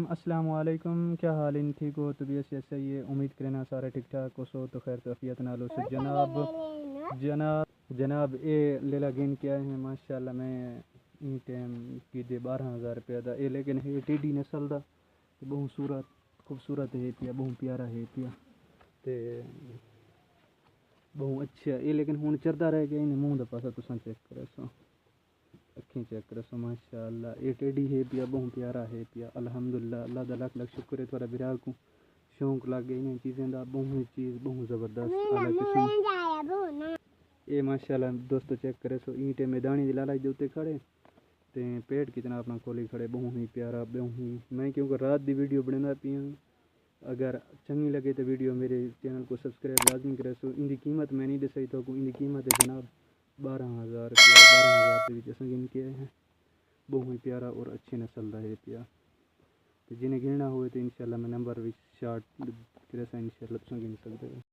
السلام علیکم، کیا حال ان ٹھیک ہو؟ طبیعت سے صحیح ہے؟ امید کرنا سارے ٹھیک ٹھاک ہو سو تو خیر توفیت نالو سے جناب اے لیلا گین کیا ہے ماشاءاللہ میں این ٹائم کی دے 12,000 روپیہ دا اے لیکن ہے ٹیڈی نسل دا بہت خوبصورت ہے پیا بہت پیارا ہے پیا تے بہت اچھا اے لیکن ہوں چردا رہ گیا منہ دا پاسا تساں چیک کرے سو اکھیں چیک کرے سو ماشاءاللہ اے ٹیڈی ہے پیا بہت پیارا ہے پیا الحمدللہ اللہ دا لاکھ لاکھ شکر ہے تھوڑا برا کو شوق لگ گئی انہیں چیزیں دا بہت چیز بہت زبردست اعلیٰ قسم اے ماشاءاللہ دوستو چیک کرے سو اینٹے میدانی دی لالائی دے اوتے کھڑے تے پیٹ کتنا اپنا کھولی کھڑے بہت ہی پیارا بہت ہی میں کیونکہ رات دی ویڈیو بننا پی ہوں اگر چنگی لگے تو ویڈیو میرے چینل کو سبسکرائب لازمی کرے سو ان دی قیمت میں نہیں دسائی تو ان دی قیمت ہے جناب 12,000 روپیہ 12,000 روپیے جیسا گن کے ہیں بہت ہی پیارا اور اچھی نسل دا ہے پیا تو جنہیں گننا ہوئے تو انشاءاللہ میں نمبر بھی شارٹ کرے سا انشاءاللہ تساں گن سکتے ہو